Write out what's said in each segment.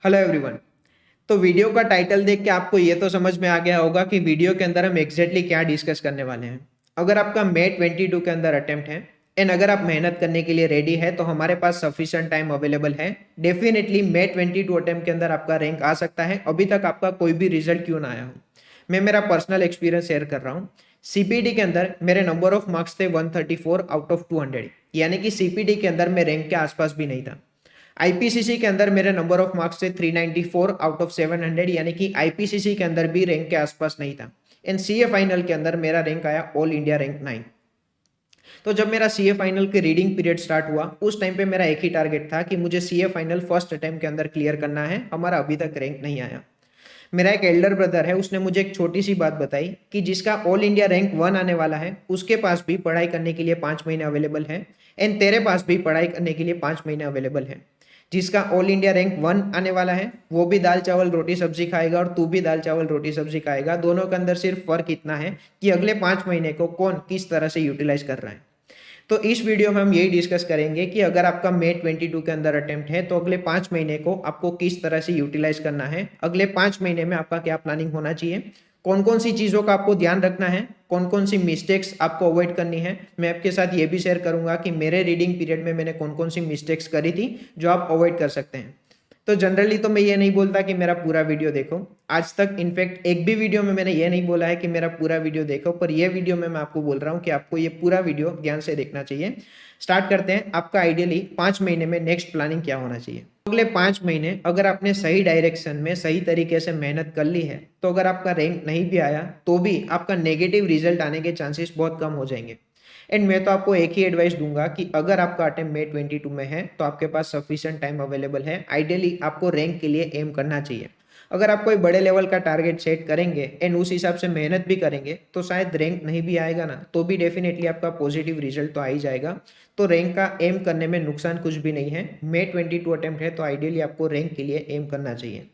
Hello everyone. तो video का title देख के आपको ये तो समझ में आ गया होगा कि वीडियो के अंदर हम एग्जैक्टली क्या डिस्कस करने वाले हैं। अगर आपका मे 22 के अंदर अटेम्प्ट है एंड अगर आप मेहनत करने के लिए रेडी है तो हमारे पास सफिशिएंट टाइम अवेलेबल है। डेफिनेटली मे 22 अटेम्प्ट के अंदर आपका रैंक आ सकता है। अभी तक आपका कोई भी रिजल्ट क्यों ना आया हो, मैं मेरा पर्सनल एक्सपीरियंस शेयर कर रहा हूँ। सीपीटी के अंदर मेरे नंबर ऑफ मार्क्स थे 134 आउट ऑफ 200, यानी कि सीपीटी के अंदर मैं रैंक के आसपास भी नहीं था। आईपीसीसी के अंदर मेरे नंबर ऑफ मार्क्स थे 394 आउट ऑफ 700, यानी कि आईपीसीसी के अंदर भी रैंक के आसपास नहीं था। एंड सीए फाइनल के अंदर मेरा रैंक आया ऑल इंडिया रैंक 9। तो जब मेरा सीए फाइनल के रीडिंग पीरियड स्टार्ट हुआ उस टाइम पे मेरा एक ही टारगेट था कि मुझे सीए फाइनल फर्स्ट अटेम्प्ट के अंदर क्लियर करना है। हमारा अभी तक रैंक नहीं आया। मेरा एक एल्डर ब्रदर है, उसने मुझे एक छोटी सी बात बताई कि जिसका ऑल इंडिया रैंक 1 आने वाला है उसके पास भी पढ़ाई करने के लिए 5 महीने अवेलेबल है एंड तेरे पास भी पढ़ाई करने के लिए 5 महीने अवेलेबल है। जिसका ऑल इंडिया रैंक 1 आने वाला है वो भी दाल चावल रोटी सब्जी खाएगा और तू भी दाल चावल रोटी सब्जी खाएगा। दोनों के अंदर सिर्फ फर्क इतना है कि अगले 5 महीने को कौन किस तरह से यूटिलाइज कर रहा है। तो इस वीडियो में हम यही डिस्कस करेंगे कि अगर आपका मे 22 के अंदर अटेम्प्ट है तो अगले 5 महीने को आपको किस तरह से यूटिलाइज करना है। अगले 5 महीने में आपका क्या प्लानिंग होना चाहिए, कौन कौन सी चीज़ों का आपको ध्यान रखना है, कौन कौन सी मिस्टेक्स आपको अवॉइड करनी है। मैं आपके साथ ये भी शेयर करूंगा कि मेरे रीडिंग पीरियड में मैंने कौन कौन सी मिस्टेक्स करी थी जो आप अवॉइड कर सकते हैं। तो जनरली तो मैं ये नहीं बोलता कि मेरा पूरा वीडियो देखो। आज तक इनफैक्ट एक भी वीडियो में मैंने ये नहीं बोला है कि मेरा पूरा वीडियो देखो, पर ये वीडियो में मैं आपको बोल रहा हूँ कि आपको ये पूरा वीडियो ध्यान से देखना चाहिए। स्टार्ट करते हैं। आपका आइडियली 5 महीने में नेक्स्ट प्लानिंग क्या होना चाहिए। अगले 5 महीने अगर आपने सही डायरेक्शन में सही तरीके से मेहनत कर ली है तो अगर आपका रैंक नहीं भी आया तो भी आपका नेगेटिव रिजल्ट आने के चांसेस बहुत कम हो जाएंगे। एंड मैं तो आपको एक ही एडवाइस दूंगा कि अगर आपका अटेम्प्ट मे 22 में है तो आपके पास सफिशिएंट टाइम अवेलेबल है। आइडियली आपको रैंक के लिए एम करना चाहिए। अगर आप कोई बड़े लेवल का टारगेट सेट करेंगे एंड उस हिसाब से मेहनत भी करेंगे तो शायद रैंक नहीं भी आएगा ना, तो भी डेफिनेटली आपका पॉजिटिव रिजल्ट तो आ ही जाएगा। तो रैंक का एम करने में नुकसान कुछ भी नहीं है। मे 22 अटेम्प्ट है तो आइडियली आपको रैंक के लिए एम करना चाहिए।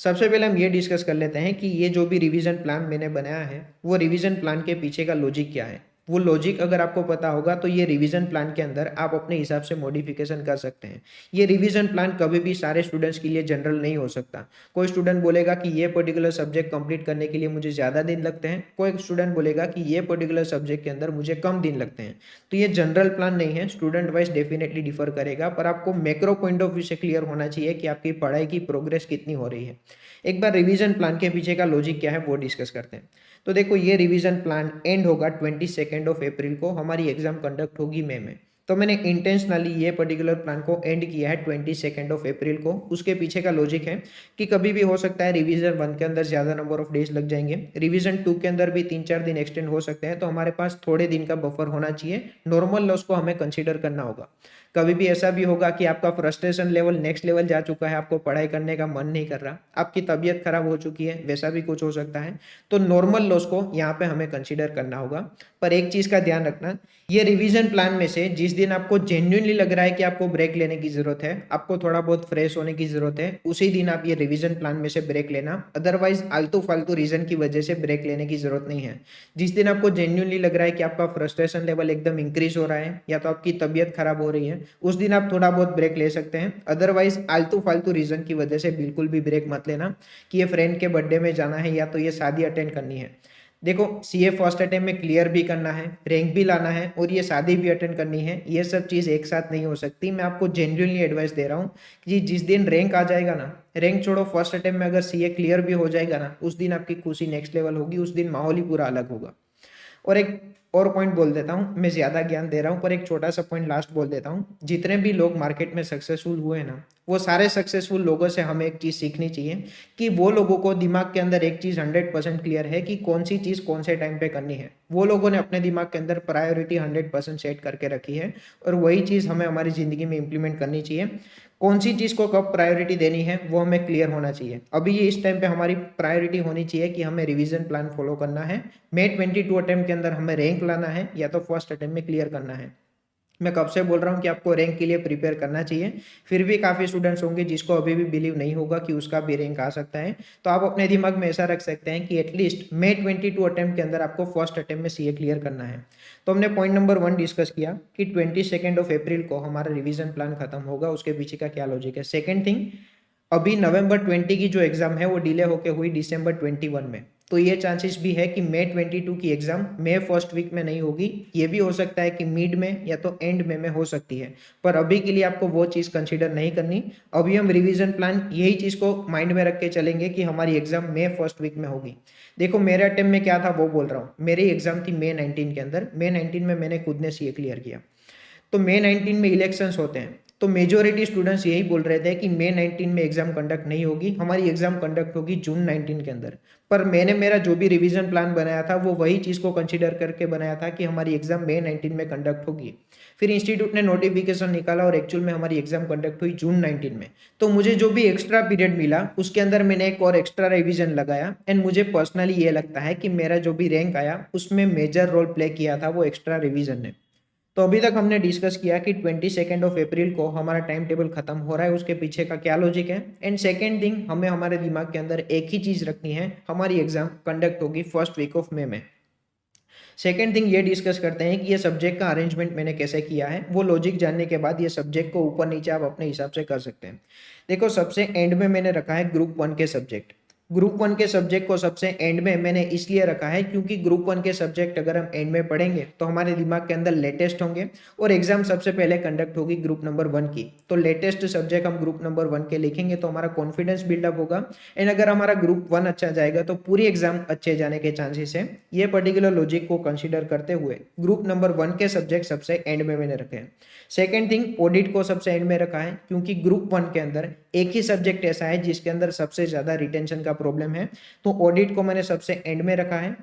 सबसे पहले हम ये डिस्कस कर लेते हैं कि ये जो भी रिवीजन प्लान मैंने बनाया है वो रिवीजन प्लान के पीछे का लॉजिक क्या है। वो लॉजिक अगर आपको पता होगा तो ये रिवीजन प्लान के अंदर आप अपने हिसाब से मॉडिफिकेशन कर सकते हैं। ये रिवीजन प्लान कभी भी सारे स्टूडेंट्स के लिए जनरल नहीं हो सकता। कोई स्टूडेंट बोलेगा कि ये पर्टिकुलर सब्जेक्ट कंप्लीट करने के लिए मुझे ज़्यादा दिन लगते हैं, कोई स्टूडेंट बोलेगा कि ये पर्टिकुलर सब्जेक्ट के अंदर मुझे कम दिन लगते हैं। तो ये जनरल प्लान नहीं है, स्टूडेंट वाइज डेफिनेटली डिफर करेगा, पर आपको मैक्रो पॉइंट ऑफ व्यू से क्लियर होना चाहिए कि आपकी पढ़ाई की प्रोग्रेस कितनी हो रही है। एक बार रिवीजन प्लान के पीछे का लॉजिक क्या है वो डिस्कस करते हैं। तो देखो, ये रिवीजन प्लान एंड होगा 22 को, हमारी एग्जाम कंडक्ट होगी मई में। तो मैंने इंटेंशनली ये पर्टिकुलर प्लान को एंड किया है 22 को। उसके पीछे का लॉजिक है कि कभी भी हो सकता है रिवीजन 1 के अंदर ज़्यादा नंबर ऑफ डेज लग जाएंगे, रिवीजन 2 के अंदर भी 3-4 दिन एक्सटेंड हो सकते हैं, तो हमारे पास थोड़े दिन का बफर होना चाहिए। नॉर्मल लॉस को हमें कंसिडर करना होगा। कभी भी ऐसा भी होगा कि आपका फ्रस्ट्रेशन लेवल नेक्स्ट लेवल जा चुका है, आपको पढ़ाई करने का मन नहीं कर रहा, आपकी तबीयत खराब हो चुकी है, वैसा भी कुछ हो सकता है। तो नॉर्मल लॉस को यहाँ पे हमें कंसीडर करना होगा। पर एक चीज का ध्यान रखना, ये रिवीजन प्लान में से जिस दिन आपको जेन्युइनली लग रहा है कि आपको ब्रेक लेने की जरूरत है, आपको थोड़ा बहुत फ्रेश होने की जरूरत है, उसी दिन आप ये रिवीजन प्लान में से ब्रेक लेना। अदरवाइज आलतू फालतू रीजन की वजह से ब्रेक लेने की जरूरत नहीं है। जिस दिन आपको जेन्युइनली लग रहा है कि आपका फ्रस्ट्रेशन लेवल एकदम इंक्रीज हो रहा है या तो आपकी तबीयत खराब हो रही है, उस दिन आप थोड़ा बहुत ब्रेक ले सकते हैं। अदरवाइज आलतू फालतू रीजन की वजह से बिल्कुल भी ब्रेक मत लेना कि ये फ्रेंड के बर्थडे में जाना है या तो ये शादी अटेंड करनी है। देखो, सीए फर्स्ट अटेम्प्ट में क्लियर भी करना है, रैंक भी लाना है और ये शादी भी अटेंड करनी है, ये सब चीज़ एक साथ नहीं हो सकती। मैं आपको जेन्युइनली एडवाइस दे रहा हूँ कि जिस दिन रैंक आ जाएगा ना, रैंक छोड़ो, फर्स्ट अटेम्प्ट में अगर सीए क्लियर भी हो जाएगा ना, उस दिन आपकी खुशी नेक्स्ट लेवल होगी, उस दिन माहौल ही पूरा अलग होगा। और एक और पॉइंट बोल देता हूँ, मैं ज़्यादा ज्ञान दे रहा हूँ पर एक छोटा सा पॉइंट लास्ट बोल देता हूँ। जितने भी लोग मार्केट में सक्सेसफुल हुए ना, वो सारे सक्सेसफुल लोगों से हमें एक चीज़ सीखनी चाहिए कि वो लोगों को दिमाग के अंदर एक चीज़ 100% क्लियर है कि कौन सी चीज़ कौन से टाइम पे करनी है। वो लोगों ने अपने दिमाग के अंदर प्रायोरिटी 100% सेट करके रखी है और वही चीज़ हमें हमारी ज़िंदगी में इंप्लीमेंट करनी चाहिए। कौन सी चीज़ को कब प्रायोरिटी देनी है वो हमें क्लियर होना चाहिए। अभी ये इस टाइम पे हमारी प्रायोरिटी होनी चाहिए कि हमें रिवीजन प्लान फॉलो करना है। मे 22 अटेम्प्ट के अंदर हमें रैंक लाना है या तो फर्स्ट अटेम्प्ट में क्लियर करना है। मैं कब से बोल रहा हूँ कि आपको रैंक के लिए प्रिपेयर करना चाहिए, फिर भी काफ़ी स्टूडेंट्स होंगे जिसको अभी भी बिलीव नहीं होगा कि उसका भी रैंक आ सकता है। तो आप अपने दिमाग में ऐसा रख सकते हैं कि एटलीस्ट मे 22 अटेम्प्ट के अंदर आपको फर्स्ट अटेम्प्ट में सीए क्लियर करना है। तो हमने पॉइंट नंबर 1 डिस्कस किया कि 22 को हमारा रिवीजन प्लान खत्म होगा, उसके पीछे का क्या लॉजिक है। सेकेंड थिंग, अभी नवंबर 20 की जो एग्ज़ाम है वो डिले होके हुई दिसंबर 21 में। तो ये चांसेस भी है कि मई 22 की एग्ज़ाम मई फर्स्ट वीक में नहीं होगी। ये भी हो सकता है कि मिड में या तो एंड में हो सकती है। पर अभी के लिए आपको वो चीज़ कंसीडर नहीं करनी। अभी हम रिवीजन प्लान यही चीज़ को माइंड में रख के चलेंगे कि हमारी एग्ज़ाम मई फर्स्ट वीक में होगी। देखो मेरे अटेम्प्ट में क्या था वो बोल रहा हूँ। मेरी एग्ज़ाम थी मई 19 के अंदर। मई 19 में मैंने खुद ने सीए क्लियर किया। तो मई 19 में इलेक्शंस होते हैं। तो मेजोरिटी स्टूडेंट्स यही बोल रहे थे कि मई 19 में एग्जाम कंडक्ट नहीं होगी, हमारी एग्जाम कंडक्ट होगी जून 19 के अंदर। पर मैंने मेरा जो भी रिवीजन प्लान बनाया था वो वही चीज़ को कंसीडर करके बनाया था कि हमारी एग्जाम मई 19 में कंडक्ट होगी। फिर इंस्टीट्यूट ने नोटिफिकेशन निकाला और एक्चुअल में हमारी एग्जाम कंडक्ट हुई जून 19 में। तो मुझे जो भी एक्स्ट्रा पीरियड मिला उसके अंदर मैंने एक और एक्स्ट्रा रिवीजन लगाया। एंड मुझे पर्सनली ये लगता है कि मेरा जो भी रैंक आया उसमें मेजर रोल प्ले किया था वो एक्स्ट्रा रिवीजन ने। तो अभी तक हमने डिस्कस किया कि 22 ऑफ अप्रैल को हमारा टाइम टेबल खत्म हो रहा है, उसके पीछे का क्या लॉजिक है। एंड सेकेंड थिंग, हमें हमारे दिमाग के अंदर एक ही चीज रखनी है, हमारी एग्जाम कंडक्ट होगी फर्स्ट वीक ऑफ मई में। सेकेंड थिंग ये डिस्कस करते हैं कि ये सब्जेक्ट का अरेंजमेंट मैंने कैसे किया है। वो लॉजिक जानने के बाद ये सब्जेक्ट को ऊपर नीचे आप अपने हिसाब से कर सकते हैं। देखो सबसे एंड में मैंने रखा है ग्रुप 1 के सब्जेक्ट। ग्रुप 1 के सब्जेक्ट को सबसे एंड में मैंने इसलिए रखा है क्योंकि ग्रुप 1 के सब्जेक्ट अगर हम एंड में पढ़ेंगे तो हमारे दिमाग के अंदर लेटेस्ट होंगे और एग्जाम सबसे पहले कंडक्ट होगी ग्रुप नंबर 1 की। तो लेटेस्ट सब्जेक्ट हम ग्रुप नंबर 1 के लिखेंगे तो हमारा कॉन्फिडेंस बिल्डअप होगा। एंड अगर हमारा ग्रुप 1 अच्छा जाएगा तो पूरी एग्जाम अच्छे जाने के चांसेस है। ये पर्टिकुलर लॉजिक को कंसीडर करते हुए ग्रुप नंबर 1 के सब्जेक्ट सबसे एंड में मैंने रखे हैं। सेकेंड थिंग, ऑडिट को सबसे एंड में रखा है क्योंकि ग्रुप 1 के अंदर एक ही सब्जेक्ट ऐसा है जिसके अंदर सबसे ज्यादा रिटेंशन का प्रॉब्लम है। तो ऑडिट को मैंने सबसे एंड में रखा है।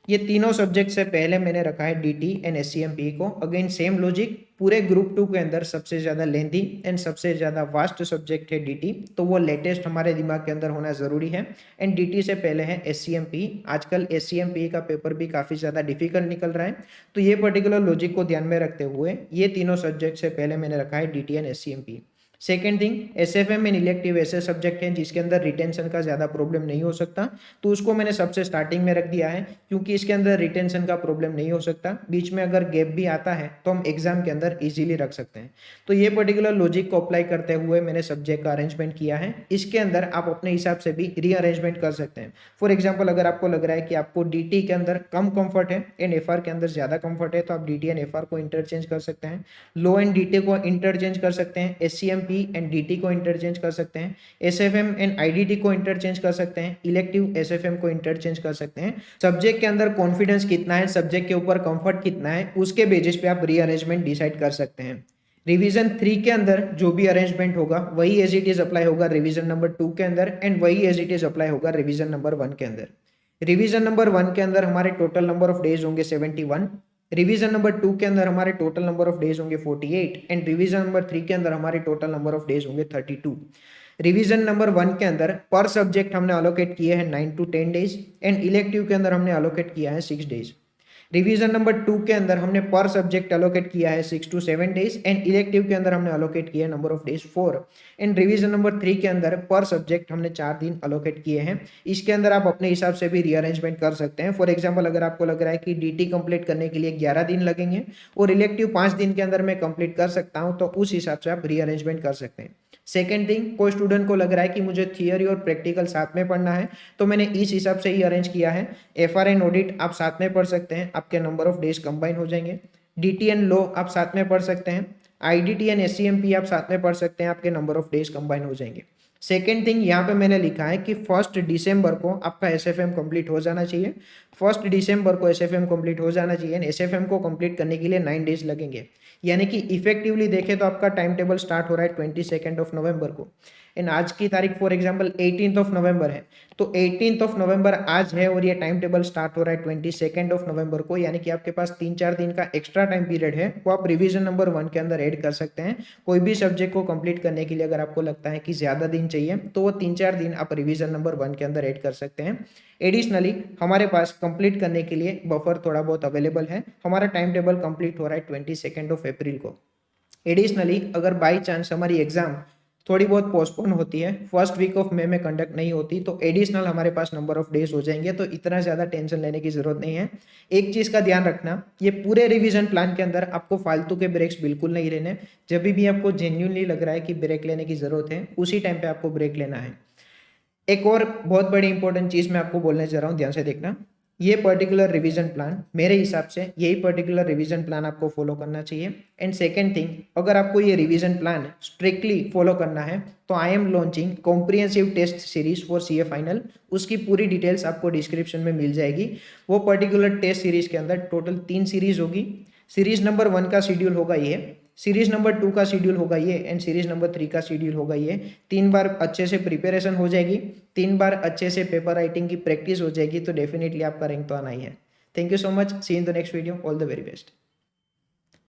ये तीनों सब्जेक्ट से पहले मैंने रखा है डीटी एंड एससीएमपी को। अगेन सेम लॉजिक, पूरे ग्रुप 2 के अंदर सबसे ज्यादा लेंथी एंड सबसे ज्यादा वास्ट सब्जेक्ट है डीटी, तो वो लेटेस्ट हमारे दिमाग के अंदर होना जरूरी है। एंड डीटी से पहले है एससीएमपी। आजकल एससीएमपी का पेपर भी काफी ज्यादा डिफिकल्ट निकल रहा है। तो ये पर्टिकुलर लॉजिक को ध्यान में रखते हुए ये तीनों सब्जेक्ट से पहले मैंने रखा है DT and SCMP. Second thing, SFM and elective ऐसे सब्जेक्ट हैं जिसके अंदर रिटेंशन का ज़्यादा प्रॉब्लम नहीं हो सकता, तो उसको मैंने सबसे स्टार्टिंग में रख दिया है क्योंकि इसके अंदर रिटेंशन का प्रॉब्लम नहीं हो सकता। बीच में अगर गैप भी आता है तो हम एग्जाम के अंदर इजीली रख सकते हैं। तो ये पर्टिकुलर लॉजिक को अप्लाई करते हुए मैंने सब्जेक्ट का अरेंजमेंट किया है। इसके अंदर आप अपने हिसाब से भी रीअरेंजमेंट कर सकते हैं। फॉर एग्जाम्पल, अगर आपको लग रहा है कि आपको डी के अंदर कम कंफर्ट है एंड एफ के अंदर ज़्यादा कंफर्ट है तो आप डी एंड एफ को इंटरचेंज कर सकते हैं। लो एंड डी को इंटरचेंज कर सकते हैं। एससीएमपी एंड डी को इंटरचेंज कर सकते हैं। एसएफएम एंड आईडीटी को इंटरचेंज कर सकते हैं। इलेक्टिव एसएफएम को इंटरचेंज कर सकते हैं। सब्जेक्ट के अंदर कॉन्फिडेंस कितना है, सब्जेक्ट के ऊपर कंफर्ट कितना है, उसके बेसिस पे आप रीअरेंजमेंट डिसाइड कर सकते हैं। रिवीजन 3 के अंदर जो भी अरेंजमेंट होगा वही एज इट इज अप्लाई होगा रिवीजन नंबर 2 के अंदर एंड वही एज इट इज अप्लाई होगा रिवीजन नंबर 1 के अंदर। रिवीजन नंबर 1 के अंदर हमारे टोटल नंबर ऑफ डेज होंगे 71। रिवीजन नंबर 2 के अंदर हमारे टोटल नंबर ऑफ डेज होंगे 48 एंड रिवीजन नंबर 3 के अंदर हमारे टोटल नंबर ऑफ डेज होंगे 32। रिवीजन नंबर 1 के अंदर पर सब्जेक्ट हमने अलोकेट किए हैं 9 to 10 डेज एंड इलेक्टिव के अंदर हमने अलोकेट किया है 6 डेज। रिवीजन नंबर 2 के अंदर हमने पर सब्जेक्ट अलोकेट किया है 6 to 7 डेज एंड इलेक्टिव के अंदर हमने अलोकेट किया है number of days 4। And revision number 3 के अंदर पर सब्जेक्ट हमने 4 दिन अलोकेट किए हैं। इसके अंदर आप अपने हिसाब से भी रीअरेंजमेंट कर सकते हैं। फॉर एग्जाम्पल, अगर आपको लग रहा है कि डीटी कंप्लीट करने के लिए 11 दिन लगेंगे और इलेक्टिव 5 दिन के अंदर मैं कंप्लीट कर सकता हूं तो उस हिसाब से आप रीअरेंजमेंट कर सकते हैं। सेकेंड थिंग, कोई स्टूडेंट को लग रहा है कि मुझे थियोरी और प्रैक्टिकल साथ में पढ़ना है तो मैंने इस हिसाब से ही अरेंज किया है। एफआर एंड ऑडिट आप साथ में पढ़ सकते हैं, आपके नंबर ऑफ डेज कंबाइन हो जाएंगे। डीटी एंड लॉ आप साथ में पढ़ सकते हैं। आईडीटी एंड एससीएमपी आप साथ में पढ़ सकते हैं, आपके नंबर ऑफ डेज कंबाइन हो जाएंगे। सेकेंड थिंग, यहाँ पे मैंने लिखा है कि 1 दिसंबर को आपका एसएफएम कंप्लीट हो जाना चाहिए। 1 दिसंबर को एसएफएम कंप्लीट हो जाना चाहिए। एसएफएम को कंप्लीट करने के लिए 9 डेज लगेंगे, यानी कि इफेक्टिवली देखें तो आपका टाइम टेबल स्टार्ट हो रहा है 22 ऑफ नवंबर को एंड आज की तारीख फॉर एग्जांपल 18 ऑफ नवंबर है। तो 18 ऑफ नवंबर आज है और ये टाइम टेबल स्टार्ट हो रहा है 22 ऑफ नवंबर को, यानी कि आपके पास 3-4 दिन का एक्स्ट्रा टाइम पीरियड है वो आप रिवीजन नंबर 1 के अंदर ऐड कर सकते हैं। कोई भी सब्जेक्ट को कंप्लीट करने के लिए अगर आपको लगता है कि ज्यादा दिन चाहिए तो वो 3-4 दिन आप रिवीजन नंबर 1 के अंदर ऐड कर सकते हैं। एडिशनली हमारे पास कंप्लीट करने के लिए बफर थोड़ा बहुत अवेलेबल है। हमारा टाइम टेबल कंप्लीट हो रहा है 22 ऑफ अप्रैल को। एडिशनली अगर बाई चांस हमारी एग्जाम थोड़ी बहुत पोस्टपोन होती है, फर्स्ट वीक ऑफ मई में कंडक्ट नहीं होती, तो एडिशनल हमारे पास नंबर ऑफ डेज हो जाएंगे, तो इतना ज़्यादा टेंशन लेने की ज़रूरत नहीं है। एक चीज़ का ध्यान रखना, ये पूरे रिवीजन प्लान के अंदर आपको फालतू के ब्रेक्स बिल्कुल नहीं लेने। जब भी आपको जेन्युइनली लग रहा है कि ब्रेक लेने की ज़रूरत है, उसी टाइम पे आपको ब्रेक लेना है। एक और बहुत बड़ी इंपॉर्टेंट चीज़ मैं आपको बोलने जा रहा हूँ, ध्यान से देखना। ये पर्टिकुलर रिवीजन प्लान मेरे हिसाब से यही पर्टिकुलर रिवीजन प्लान आपको फॉलो करना चाहिए। एंड सेकेंड थिंग, अगर आपको ये रिवीजन प्लान स्ट्रिक्टली फॉलो करना है तो I am launching comprehensive test series for CA final. उसकी पूरी डिटेल्स आपको डिस्क्रिप्शन में मिल जाएगी। वो पर्टिकुलर टेस्ट सीरीज के अंदर टोटल 3 सीरीज होगी। सीरीज नंबर 1 का शेड्यूल होगा ये, सीरीज नंबर 2 का शेड्यूल होगा ये, एंड सीरीज नंबर 3 का शेड्यूल होगा ये। 3 बार अच्छे से प्रिपरेशन हो जाएगी, 3 बार अच्छे से पेपर राइटिंग की प्रैक्टिस हो जाएगी, तो डेफिनेटली आपका रैंक तो आना ही है। Thank you so much, see in the next video, all the very best.